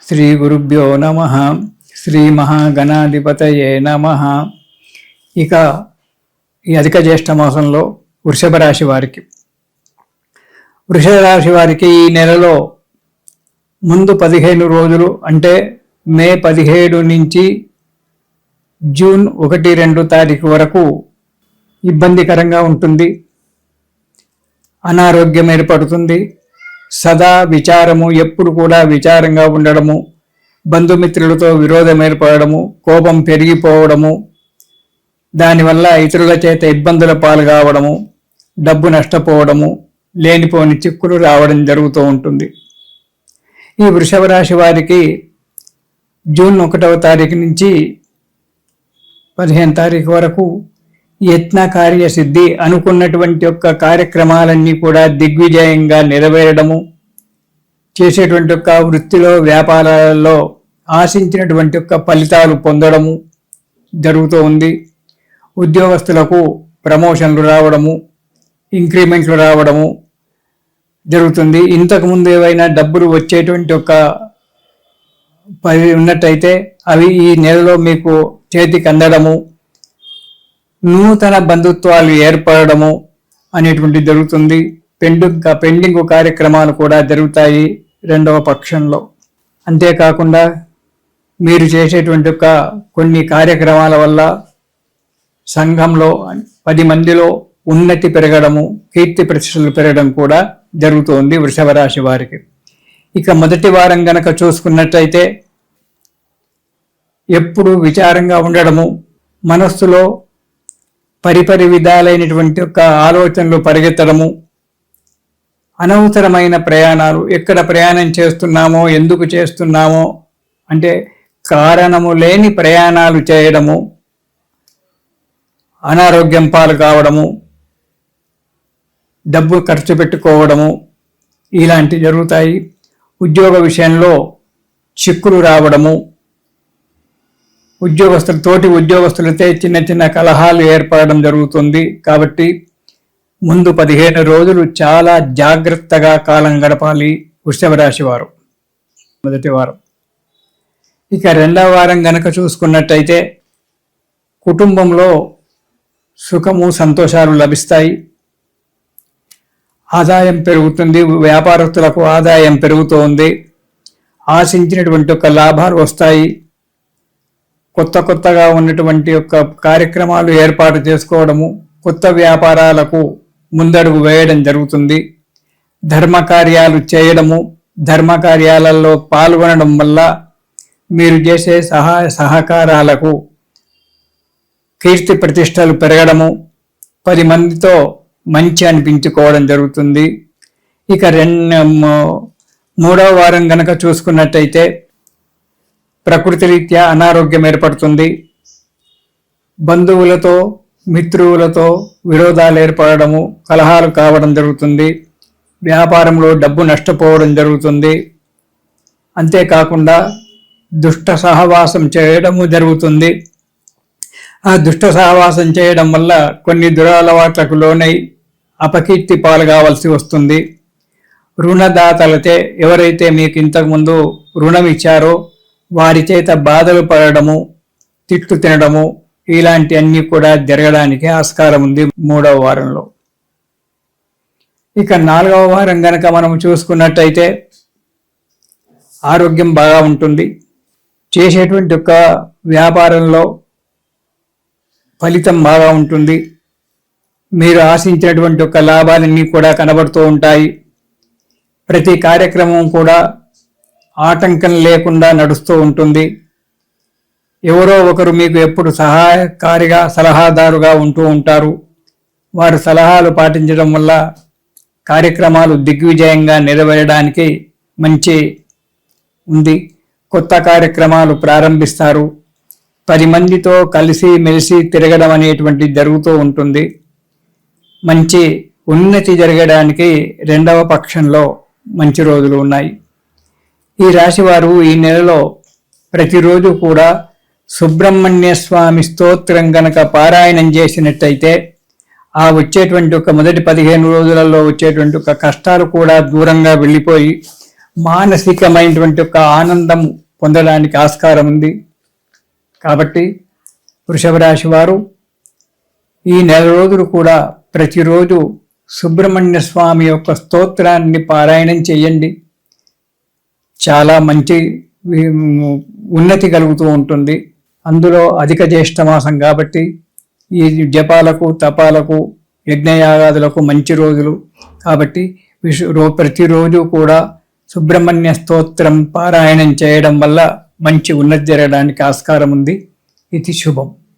శ్రీ గురుభ్యో నమః. శ్రీ మహాగణాధిపతయే నమః. ఇక ఈ అధిక జ్యేష్ఠ మాసంలో వృషభ రాశి వారికి ఈ నెలలో ముందు 15 రోజులు అంటే మే 17 నుంచి జూన్ 1-2 తారీఖు వరకు ఇబ్బందికరంగా ఉంటుంది. అనారోగ్యం ఏర్పడుతుంది. సదా విచారము, ఎప్పుడు కూడా విచారంగా ఉండడము, బంధుమిత్రులతో విరోధం ఏర్పడము, కోపం పెరిగిపోవడము, దానివల్ల ఇతరుల చేత ఇబ్బందుల పాలు కావడము, డబ్బు నష్టపోవడము, లేనిపోని చిక్కులు రావడం జరుగుతూ ఉంటుంది. ఈ వృషభ రాశి వారికి జూన్ 1వ తారీఖు నుంచి 15 తారీఖు వరకు యత్న కార్యసిద్ధి, అనుకున్నటువంటి యొక్క కార్యక్రమాలన్నీ కూడా దిగ్విజయంగా నెరవేరడము, చేసేటువంటి యొక్క వృత్తిలో వ్యాపారాలలో ఆశించినటువంటి యొక్క ఫలితాలు పొందడము జరుగుతూ ఉంది. ఉద్యోగస్తులకు ప్రమోషన్లు రావడము, ఇంక్రిమెంట్లు రావడము జరుగుతుంది. ఇంతకుముందు ఏవైనా డబ్బులు వచ్చేటువంటి ఒక పని ఉన్నట్టయితే అవి ఈ నెలలో మీకు చేతికి అందడము, నూతన బంధుత్వాలు ఏర్పడము అనేటువంటి జరుగుతుంది. పెండింగ్ కార్యక్రమాలు కూడా జరుగుతాయి 2వ పక్షంలో. అంతేకాకుండా మీరు చేసేటువంటి ఒక కొన్ని కార్యక్రమాల వల్ల సంఘంలో 10 మందిలో ఉన్నతి పెరగడము, కీర్తి ప్రతిష్టలు పెరగడం కూడా జరుగుతోంది వృషభ రాశి వారికి. ఇక మొదటి వారం గనక చూసుకున్నట్టయితే ఎప్పుడు విచారంగా ఉండడము, మనస్సులో పరిపరి విధాలైనటువంటి యొక్క ఆలోచనలు పరిగెత్తడము, అనవసరమైన ప్రయాణాలు, ఎక్కడ ప్రయాణం చేస్తున్నామో, ఎందుకు చేస్తున్నామో అంటే కారణము లేని ప్రయాణాలు చేయడము, అనారోగ్యం పాలు కావడము, డబ్బు ఖర్చు పెట్టుకోవడము ఇలాంటివి జరుగుతాయి. ఉద్యోగ విషయంలో చిక్కులు రావడము, తోటి ఉద్యోగస్తులతో చిన్న చిన్న కలహాలు ఏర్పడడం జరుగుతుంది. కాబట్టి ముందు 15 రోజులు చాలా జాగ్రత్తగా కాలం గడపాలి వృషభ రాశి వారు. మొదటి వారం. ఇక 2వ వారం గనక చూసుకున్నట్టయితే కుటుంబంలో సుఖము, సంతోషాలు లభిస్తాయి. ఆదాయం పెరుగుతుంది. వ్యాపారస్తులకు ఆదాయం పెరుగుతోంది. ఆశించినటువంటి ఒక లాభాలు వస్తాయి. కొత్తగా ఉన్నటువంటి యొక్క కార్యక్రమాలు ఏర్పాటు చేసుకోవడము, కొత్త వ్యాపారాలకు ముందడుగు వేయడం జరుగుతుంది. ధర్మకార్యాలు చేయడము, ధర్మకార్యాలలో పాల్గొనడం వల్ల మీరు చేసే సహకారాలకు కీర్తి ప్రతిష్టలు పెరగడము, 10 మందితో మంచి అనిపించుకోవడం జరుగుతుంది. ఇక 3వ వారం గనక చూసుకున్నట్టయితే ప్రకృతి రీత్యా అనారోగ్యం ఏర్పడుతుంది. బంధువులతో, మిత్రులతో విరోధాలు ఏర్పడము, కలహాలు కావడం జరుగుతుంది. వ్యాపారంలో డబ్బు నష్టపోవడం జరుగుతుంది. అంతేకాకుండా దుష్ట సహవాసం చేయడము జరుగుతుంది. ఆ దుష్ట సహవాసం చేయడం వల్ల కొన్ని దురలవాట్లకు లోనై అపకీర్తి పాలు కావాల్సి వస్తుంది. రుణదాతలతే ఎవరైతే మీకు ఇంతకుముందు రుణం ఇచ్చారో వారి చేత బాధలు పడడము, తిట్లు తినడము ఇలాంటి అన్నీ కూడా జరగడానికి ఆస్కారం ఉంది 3వ వారంలో. ఇక 4వ వారం గనక మనం చూసుకున్నట్టయితే ఆరోగ్యం బాగా ఉంటుంది. చేసేటువంటి ఒక వ్యాపారంలో ఫలితం బాగా ఉంటుంది. మీరు ఆశించినటువంటి ఒక లాభాలన్నీ కూడా కనబడుతూ ఉంటాయి. ప్రతి కార్యక్రమం కూడా ఆటంకం లేకుండా నడుస్తూ ఉంటుంది. ఎవరో ఒకరు మీకు ఎప్పుడు సహాయకారిగా, సలహాదారుగా ఉంటూ ఉంటారు. వారి సలహాలు పాటించడం వల్ల కార్యక్రమాలు దిగ్విజయంగా నెరవేరడానికి మంచి ఉంది. కొత్త కార్యక్రమాలు ప్రారంభిస్తారు. 10 మందితో కలిసి మెలిసి తిరగడం అనేటువంటి జరుగుతూ ఉంటుంది. మంచి ఉన్నతి జరగడానికి 2వ పక్షంలో మంచి రోజులు ఉన్నాయి. ఈ రాశివారు ఈ నెలలో ప్రతిరోజు కూడా సుబ్రహ్మణ్య స్వామి స్తోత్రం గనక పారాయణం చేసినట్టయితే ఆ వచ్చేటువంటి ఒక మొదటి 15 రోజులలో వచ్చేటువంటి ఒక కష్టాలు కూడా దూరంగా వెళ్ళిపోయి మానసికమైనటువంటి ఒక ఆనందం పొందడానికి ఆస్కారం ఉంది. కాబట్టి వృషభ రాశి వారు ఈ నెల రోజులు కూడా ప్రతిరోజు సుబ్రహ్మణ్య స్వామి యొక్క స్తోత్రాన్ని పారాయణం చేయండి. చాలా మంచి ఉన్నతి కలుగుతూ ఉంటుంది. అందులో అధిక జ్యేష్ఠ మాసం కాబట్టి ఈ జపాలకు తపాలకు యజ్ఞయాగాదులకు మంచి రోజులు కాబట్టి ప్రతిరోజు కూడా సుబ్రహ్మణ్య స్తోత్రం పారాయణం చేయడం వల్ల మంచి ఉన్నతి జరగడానికి ఆస్కారం ఉంది. ఇది శుభం.